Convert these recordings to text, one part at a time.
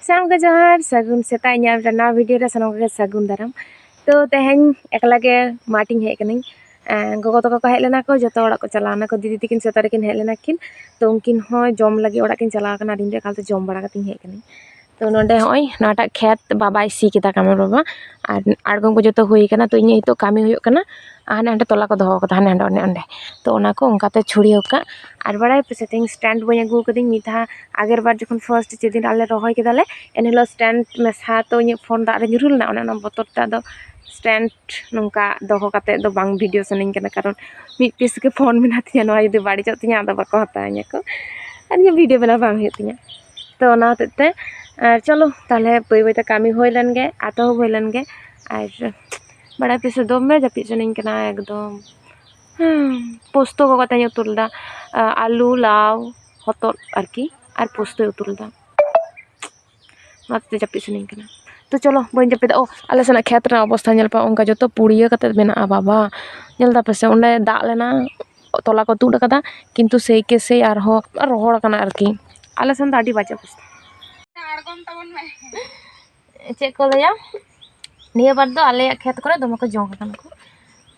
Sanam ke johar sagun seta nya rana video re sanam ke sagun daram to teheng ekla ge mating hej kaning gogo toko ko hej lena ko joto orak ko chalana ko didi tikin seta rekin hej lena kin to unkin ho jom lagi orak kin chala kana din de kal to jom bara kating hej kaning to nonde hoy nata khet baba si kita kamer baba ar argom ko joto hui kana to inya hito kami huyuk kana hane hande tola ko doho ko hane hande onde to ona ko onka te chhuriyo ka আর বাড়াই setting stand বই আগু কদিন মিঠা আগের বার যখন first যেদিন আলে রহয় কেদালে এনহিলো stand মেসা তো ইᱧ ফোন দাগ রে ᱧᱩᱨᱩ ᱞᱮᱱᱟ ᱚᱱᱟ ᱵᱚᱛᱚᱨ ᱫᱚ স্ট্যান্ড ᱱᱚᱝᱠᱟ ᱫᱚᱦᱚ ᱠᱟᱛᱮ ᱫᱚ ᱵᱟᱝ ᱵᱷᱤᱰᱤᱭᱳ ᱥᱟᱱᱟᱧ ᱠᱟᱱᱟ ᱠᱟᱨᱚᱱ ᱢᱤᱫ ᱯᱤᱥ ᱜᱮ ᱯᱷᱳᱱ ᱢᱮᱱᱟᱜ ᱛᱤᱧᱟ ᱱᱚᱣᱟ ᱡᱩᱫᱤ ᱵᱟᱹᱲᱤᱡᱚᱜ ᱛᱤᱧᱟ ᱟᱫᱚ ᱵᱟᱠᱚ ᱦᱟᱛᱟᱣᱤᱧᱟ ᱠᱚ ᱟᱨ ᱤᱧ ᱵᱷᱤᱰᱤᱭᱳ ᱵᱮᱱᱟᱣ ᱵᱟᱝ ᱦᱩᱭᱩᱜ ᱛᱤᱧᱟ ᱛᱚ ᱚᱱᱟ ᱦᱚᱛᱮᱡ ᱛᱮ চলো তাহলে বই বইতে কামি হই লেন গে আতো হই লেন গে আর বড় পিসে দমে জাপি সানাኝ কানা একদম পোস্ত ko katanya utul da alu law hotol arki আর পোস্ত utul da mate japi saning kana তো চলো বই জাপি দা ও আলে সেনা ক্ষেত রে অবস্থা ñel pa onka joto পুড়িয়ে কাতে মেনা বাবা ñel da pese onde দাগ লেনা তলা ko তুড কাদা কিন্তু সেই কে সেই আর রহড় কানা আরকি আলে সেন আডি বাজে অবস্থা আড়গম তাবন মে চেক ko laya নিয়া বার দো আলে ক্ষেত করে দমে ko jong কানা ko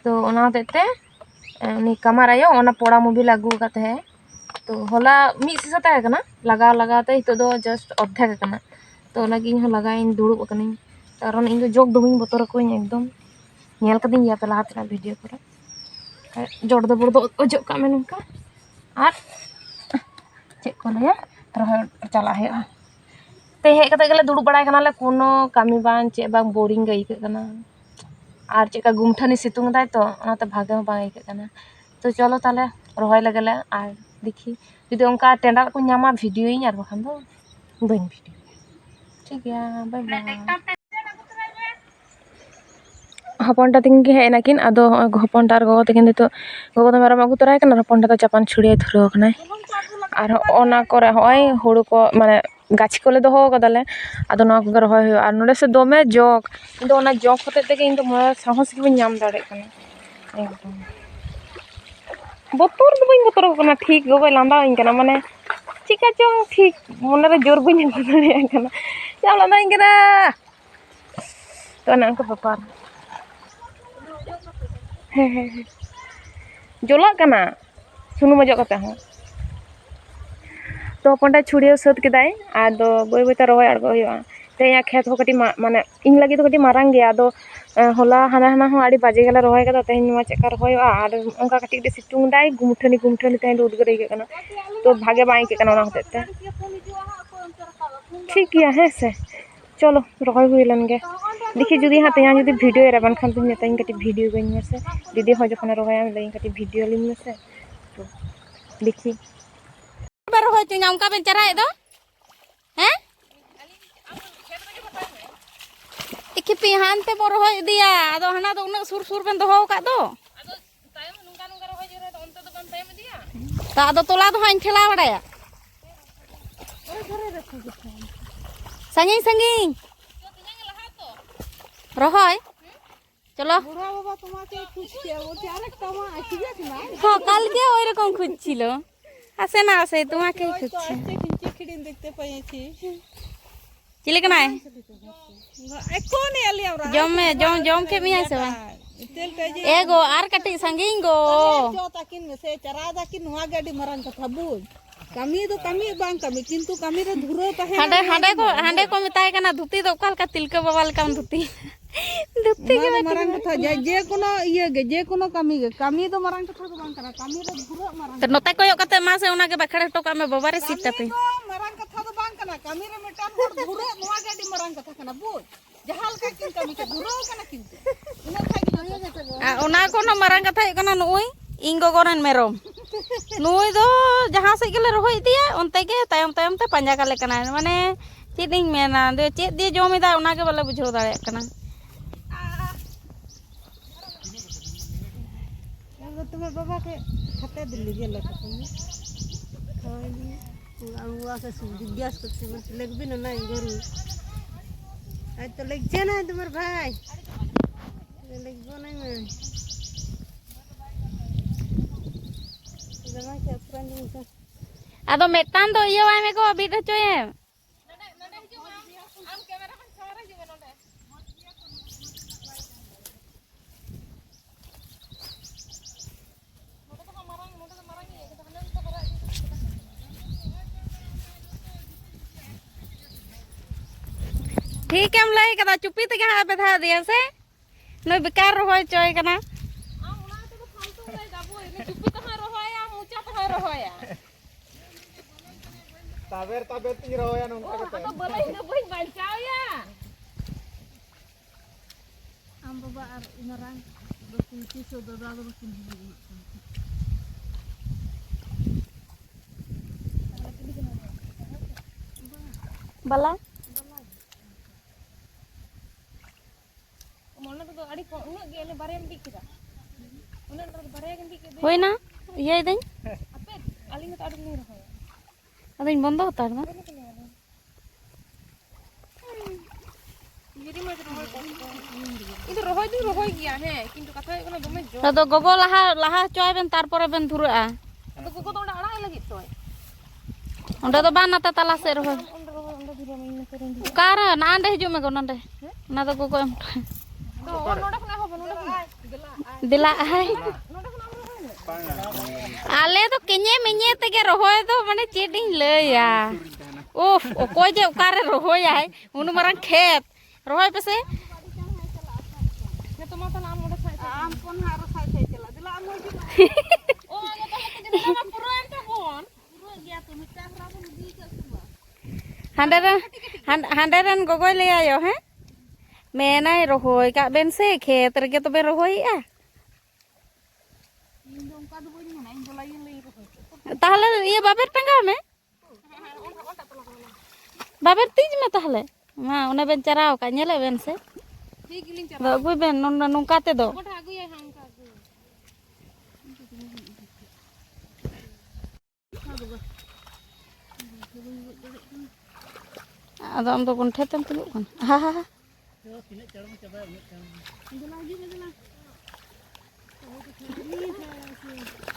তো ওনা হতেতে নি কামার আयो ওনা পোড়া মুভি লাগু কাতে है तो होला मी सिसा ताहे कना लगा लगाते हितो दो जस्ट अद्धेक कना तो लगी इन लगा इन दुड़ुब कनी कारण इन जोग दोमिन बतर को एकदम नेल कदिन या पला हातना वीडियो पर जोड़ दो बड़ दो ओजो का में नका आर चेक को लया रह चला है ते हे कते गले दुड़ुब बड़ाय कना ले कोनो कामी बान चे बांग बोरिंग गई कना আর চেকা গুমঠানি সিতুং দাই তো ওনাতে ভাগে বাং আইকে কানা তো চলো তাহলে রহয় লাগেলে আর দেখি যদি অঙ্কা টেন্ডার को ᱧᱟᱢᱟ ভিডিও ইন আর বাখান দো বাই ভিডিও ঠিক গিয়া বাই বাই হপনটা তিন কে হেনা কিন আদো হপনটা আর গগো তিন তো গগো তো মেরম আগু তরাই কানা হপনটা তো চাপান ছুড়িয়ে ধুরো কানাই আর ওনা করে হয় হুড়ু को মানে গাছি কোলে দহ কদালে আদো না ko রহয় হয় আর নড়ে সে দমে জগ কিন্তু ওনা জগ হতে থেকে কিন্তু মনে সাহস কি ᱧᱟᱢ দাঁড়ে কানা একদম বতর দো বইন বতর কানা ঠিক গো লান্দা ইন কানা মানে চিকা চং ঠিক মনে রে জোর বইন দাঁড়ে কানা চাও লান্দা ইন কানা তো না को ব্যাপার ᱦᱮᱸ ᱦᱮᱸ ᱡᱚᱞᱟᱜ ᱠᱟᱱᱟ ᱥᱩᱱᱩᱢ ᱚᱡᱚᱜ ᱠᱟᱛᱮ ᱦᱚᱸ तो हपनटा छुड़ियो सद केदाय आदो बई बईते रहय आड़गो हुआ ते या खेत हो कटी माने इन लगी तो कटी मारांग गया आदो होला हाना हाना हो आड़ी बाजे गेला रहय कदा ते नुवा चेका रहय आर ओंका कटी कटी सितुंग दाय गुमठनी गुमठनी ते उदगर के कना तो भागे बाई के कना होते ते ठीक गया है से चलो रहय हुई लन गे देखि जुदी हाते यहाँ जुदी वीडियो रे बन खान तुम नेताइन कटी वीडियो गइन में से दीदी हो जखन रहय हम लई कटी वीडियो लिन में से तो देखी बार होय तुम उनका बेन चराय दो हैं इखि पिहानते बोर होय दिया आदो हना दो उना सुर सुर बेन दोहो का दो आदो तायम नुंगा नुंगा रहोय जरे तो onte do ban तायम दिया ता आदो तोला दो हाइन ठेला बड़ाया अरे रखो संगी संगी तिनांगे लहा तो रहोय चलो बुरा बाबा তোমাকে খুঁজছে বলতে আরেকটা মা আসিবে না হ্যাঁ কালকে ওই রকম খুঁজছিল আসে না আসে তোমাকে খুঁজছে চিখিড়িন দেখতে পাইছি চিলে কেনাই এখন এলি আমরা জম के मिया से तेल के जे एगो आर कटी संगिंग गो जो ताकिन में से चरा दाकिन हुआ गाड़ी मरन कथा बुझ कमी तो कमी बांग कमी किंतु कमी रे धुरो तहे हांडे को मिताय कना धुती दो काल का तिलके बवाल काम धुती धुती के मरन कथा जे कोनो ये गे जे कोनो कमी तो मरन कथा तो बांग कना कमी रे धुरो मरन त नते कोयो कते मा से उना के बखड़े टोका में बबारे सीट पे मरन कथा तो बांग कना कमी रे मिटान होर धुरो नोआ गाड़ी मरन कथा कना बुझ जहाल का किन कमी के धुरो कना किंतु इना थाई आ ओना कोनो मरन कथा कना नोई इंगो गोरन मेरोम नुई दो जहां से गेले रहो इदिया ओनते के तायम तायम ते पंजा काले कना माने चेदिंग मेना दे चेद दे जोमिदा ओना के बले बुझो दाड़े कना एगो तुम बाबा के खाते दिल्ली गेले तुम खाइली अंगुआ से जिज्ञास करते मत लगबी ना नहीं गरु आज तो लग जे ना तुम्हार भाई लगबो नहीं मैं आदो मेटान दो इयो आमे को बीट चोए ठीक है लई कदा चुप्पी ते हाँ बेधा दिया से नई बेकार रहोय चोय कना ताबेर ताबेर ती रहोया नोंका कते तो बोलै न बई बांचाओ या आम बाबा और इनरान दो तीन सौ दादा दो तीन बला मोना तो अड़ी उना गेले बारेम बिकरा उना बारे गन बिके होइना ये दई अपे अलिंग तो अड़ी नहीं रहो अदिन बंद होता है ना गिरी मज रहो इधर रहो दु रहो गया है किंतु कथा एकोना दमे जो तो गोगो लहा लहा चोय बेन तार पर बेन धुरआ तो गोगो तो अड़ा लगी तो ओंडे तो बा नाते तला से रहो ओंडे धुरो में करें कार नांडे हिजु में गो नांडे ना तो गोगो एम तो नोडा खना हो नोडा दिला है आले तो किने मिने तेगे रहोय तो माने चेडिंग लया उफ ओको जे ओकारे रहोय है उन मरन खेत रहोय पसे ने तो माता नाम मोडा साइ आम कोन हारो साइ चला दिला आम ओ ये तो के दिन ना पुरो एम तो बोन पुरो गया तो मिटा खराब दी के सुबह हांडेरन गोगोय ले आयो हैं मेनाय रहोय का बेन से खेत रगे तो बे रहोय आ ताहले ये बाबर टंगा में बाबर तीज में ताहले मा उन्हें बेन चराव का नेले बेन से ठीक लिंग दो गुई बेन नुका ते दो गोटा आगु ये हम का आदो हम तो गुंठे तम तुलुक कन हा हा हा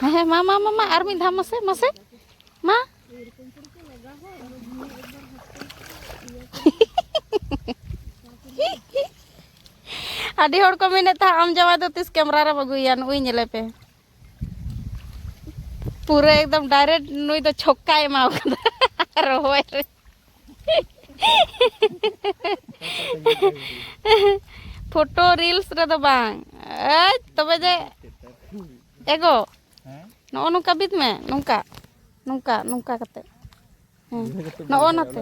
है मा आर मी धाम मसे मसे मा आदि हड़ को मेने था आम जवा तो तीस कैमरा रे बगुया नुई नेले पे पूरे एकदम डायरेक्ट नुई तो छक्का एमाव कदा रोय रे फोटो रील्स रे तो बांग ए तबे जे एगो नो नुका बित में नुका नुका नुका कते नो नाते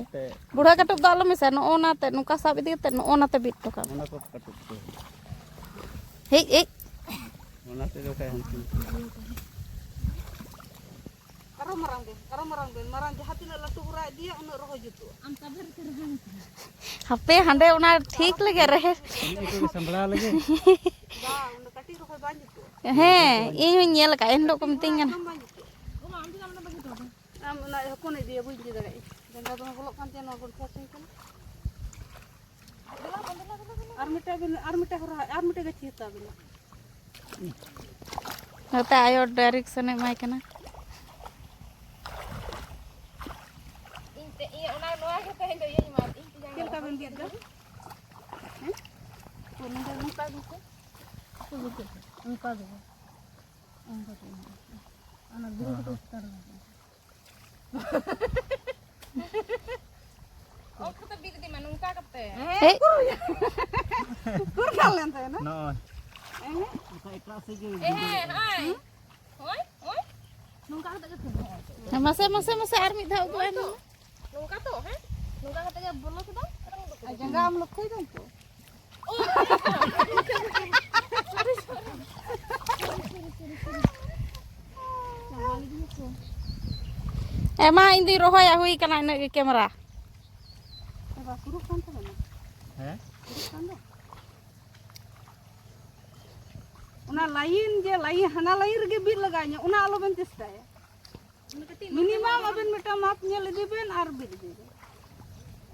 बुढ़ा कटुक द आलो मिसा नो नाते नुका साब इदी कते नो नाते बित तो का ओना को कटुक तो हे ए ओना ते जो काय हंती करो मरंग दे मरंग जहां तिना लटु उरा दिया उन रहो जुतु हम तबेर कर हपे हंडे उना ठीक लगे रहे को संभला लगे बा उन कटी रहो बान जुतु हे इन नेल का एंडो को मिटिंग ओ आम भी हमने बगी तो आम ना कोने दिया बुझ दे गई गंगा तो बोलो कांते न बोल फसिंग कन आर मिटा हो रहा आर मिटा गछि ता बिना नता आयो डायरेक्शन माय कना इनते ये ओना लोआ के कहे दो ये मार इनते जान केल का बन गेद हैं तो नंदा नुका दो तो नुका दो ana dulu to star ओ खत बिक दी मन उनका कते kur kalen ta na no का एकरा से के ए हाय होय होय नुका कते के मसे आर मी धाव को नुका तो है नुका कते के बोलो से दो जंगा हम लोग खोई दन तो ओ एमा इंदी रोहया हुई कना इन कैमरा एबा कुरु कान था ना हैं उना लाइन जे लाइन हना लाइन रे बिल लगाnya उना आलो बन चेष्टा है मिनिमम अबन मिटा माप नेल दिबेन आर बिल दिबेन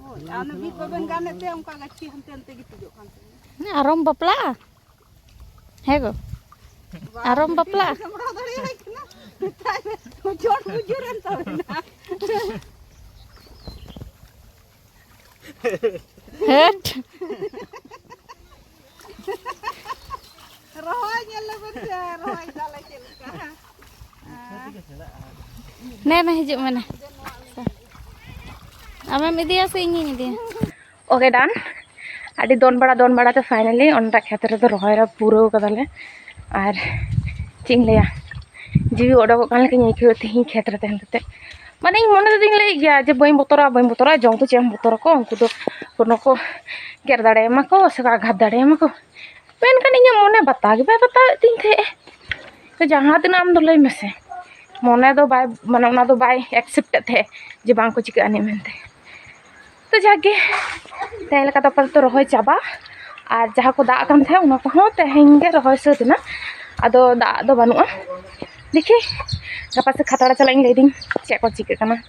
ओ आने बिल बबन गाने ते उनका गछि हमते अंते गित जो कान आरम बपला हेगो आरम बपला हमरा धरी रखना जोट बुजुरन तो ना हेट रोहय ñele ben se rohय dale chelka ने ना हिजुग मने आमेम इदिया से इᱧ इदिया ओके डन आदि दोन बड़ा तो फाइनली ओंडा खेत रे रोहय रा पूरा कदाले और चिंग लिया जीवी ओडोक कान लेकिन इको तेही खेत रे तहन कते माने मने दिन ले गया जे बई बोतरा जंग तो चेम बोतरा को उनको तो कोनो को गेर दाड़े मको से आघात दाड़े मको पेन कन इᱧ मने बता गे बता दिन थे तो जहां दिन आम दो लई मेसे मने दो बाय माने ओना दो बाय एक्सेप्ट थे जे बांग को चिका आने मेनते तो जागे तेल का तो रोहय चाबा और जहाँ को दाग कान थे उना को हो तेहें गे रोहय सतना आदो दाग दो बानुआ देखी गपा से खतरा चला इन लेदिन चे को चिका कना